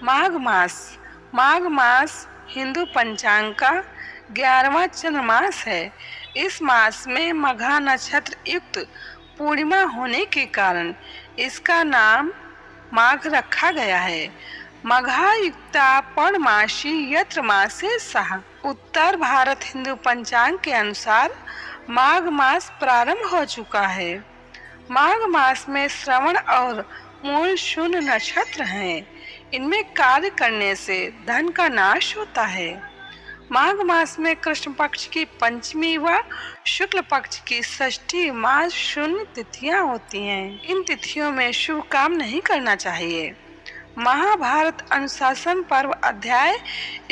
माघ मास। माघ मास हिंदू पंचांग का 11वां चंद्रमास है। इस मास में मघा नक्षत्र युक्त पूर्णिमा होने के कारण इसका नाम माघ रखा गया है। मघा युक्ता पौर्णमासी यत्र मासे सह। उत्तर भारत हिंदू पंचांग के अनुसार माघ मास प्रारंभ हो चुका है। माघ मास में श्रवण और मूल शून्य नक्षत्र हैं। इनमें कार्य करने से धन का नाश होता है। माघ मास में कृष्ण पक्ष की पंचमी व शुक्ल पक्ष की षष्ठी मास शून्य तिथियां होती हैं। इन तिथियों में शुभ काम नहीं करना चाहिए। महाभारत अनुशासन पर्व अध्याय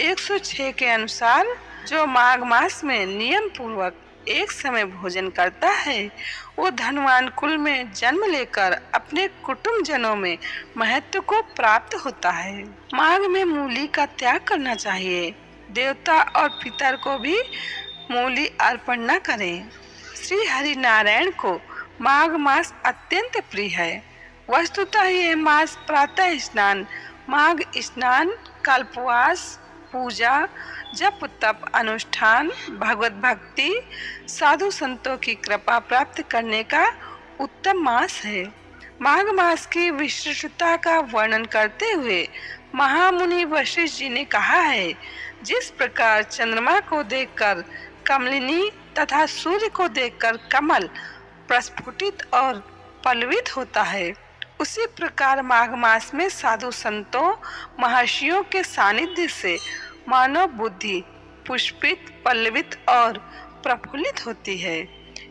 106 के अनुसार जो माघ मास में नियम पूर्वक एक समय भोजन करता है वो धनवान कुल में जन्म लेकर अपने कुटुंब जनों में महत्व को प्राप्त होता है। माघ में मूली का त्याग करना चाहिए। देवता और पितर को भी मूली अर्पण न करें। श्री हरि नारायण को माघ मास अत्यंत प्रिय है। वस्तुतः ये मास प्रातः स्नान, माघ स्नान, कल्पवास, पूजा, जप तप अनुष्ठान, भगवत भक्ति, साधु संतों की कृपा प्राप्त करने का उत्तम मास है। माघ मास की विशिष्टता का वर्णन करते हुए महामुनि वशिष्ठ जी ने कहा है, जिस प्रकार चंद्रमा को देखकर कमलिनी तथा सूर्य को देखकर कमल प्रस्फुटित और पल्लवित होता है, उसी प्रकार माघ मास में साधु संतों महर्षियों के सानिध्य से मानव बुद्धि पुष्पित, पल्लवित और प्रफुल्लित होती है,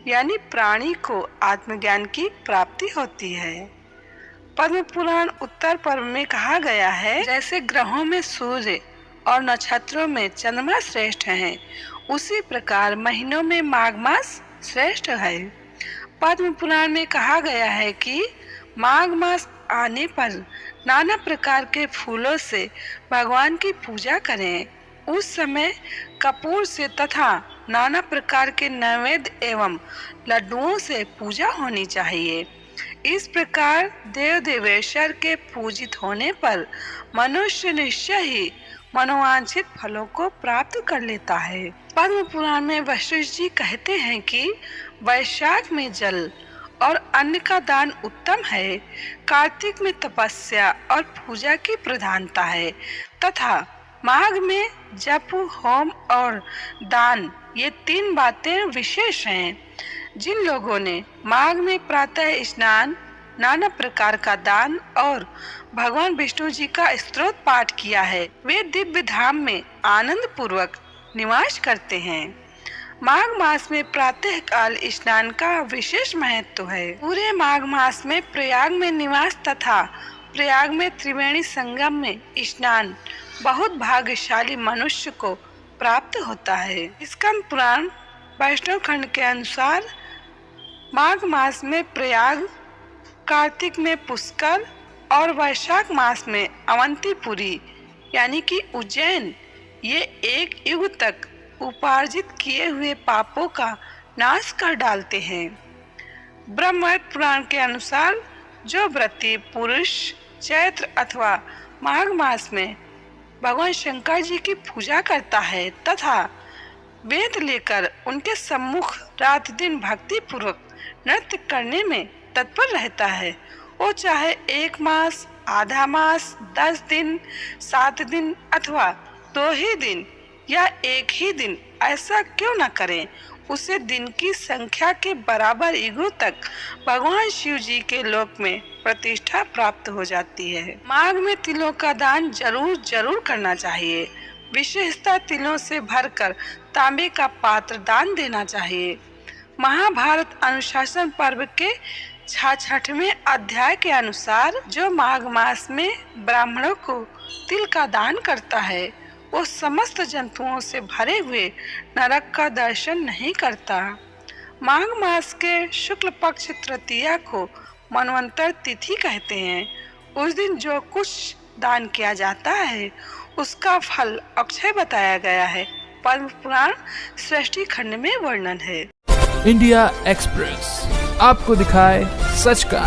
यानी प्राणी को आत्मज्ञान की प्राप्ति होती है। पद्म पुराण उत्तर पर्व में कहा गया है, जैसे ग्रहों में सूर्य और नक्षत्रों में चंद्रमा श्रेष्ठ हैं, उसी प्रकार महीनों में माघ मास श्रेष्ठ है। पद्म पुराण में कहा गया है कि माघ मास आने पर नाना प्रकार के फूलों से भगवान की पूजा करें। उस समय कपूर से तथा नाना प्रकार के नैवेद्य एवं लड्डुओं से पूजा होनी चाहिए। इस प्रकार देव देवेश्वर के पूजित होने पर मनुष्य निश्चय ही मनोवांछित फलों को प्राप्त कर लेता है। पद्म पुराण में वशिष्ठ जी कहते हैं कि वैशाख में जल और अन्न का दान उत्तम है। कार्तिक में तपस्या और पूजा की प्रधानता है तथा माघ में जप, होम और दान, ये 3 बातें विशेष हैं। जिन लोगों ने माघ में प्रातः स्नान, नाना प्रकार का दान और भगवान विष्णु जी का स्तोत्र पाठ किया है, वे दिव्य धाम में आनंद पूर्वक निवास करते हैं। माघ मास में प्रातः काल स्नान का विशेष महत्व है। पूरे माघ मास में प्रयाग में निवास तथा प्रयाग में त्रिवेणी संगम में स्नान बहुत भाग्यशाली मनुष्य को प्राप्त होता है। स्कंद पुराण वैष्णव खंड के अनुसार माघ मास में प्रयाग, कार्तिक में पुष्कर और वैशाख मास में अवंतीपुरी यानी कि उज्जैन, ये एक युग तक उपार्जित किए हुए पापों का नाश कर डालते हैं। ब्रह्मवैवर्त पुराण के अनुसार जो व्रती पुरुष चैत्र अथवा माघ मास में भगवान शंकर जी की पूजा करता है तथा वेद लेकर उनके सम्मुख रात दिन भक्ति पूर्वक नृत्य करने में तत्पर रहता है, वो चाहे 1 मास, आधा मास, 10 दिन, 7 दिन अथवा 2 ही दिन या 1 ही दिन ऐसा क्यों न करें, उसे दिन की संख्या के बराबर युगों तक भगवान शिव जी के लोक में प्रतिष्ठा प्राप्त हो जाती है। माघ में तिलों का दान जरूर करना चाहिए। विशेषतः तिलों से भरकर तांबे का पात्र दान देना चाहिए। महाभारत अनुशासन पर्व के 66वें अध्याय के अनुसार जो माघ मास में ब्राह्मणों को तिल का दान करता है, वो समस्त जंतुओं से भरे हुए नरक का दर्शन नहीं करता। माघ मास के शुक्ल पक्ष तृतीया को मनवंतर तिथि कहते हैं। उस दिन जो कुछ दान किया जाता है उसका फल अक्षय बताया गया है। पद्म पुराण सृष्टि खंड में वर्णन है। इंडिया एक्सप्रेस आपको दिखाए सच का।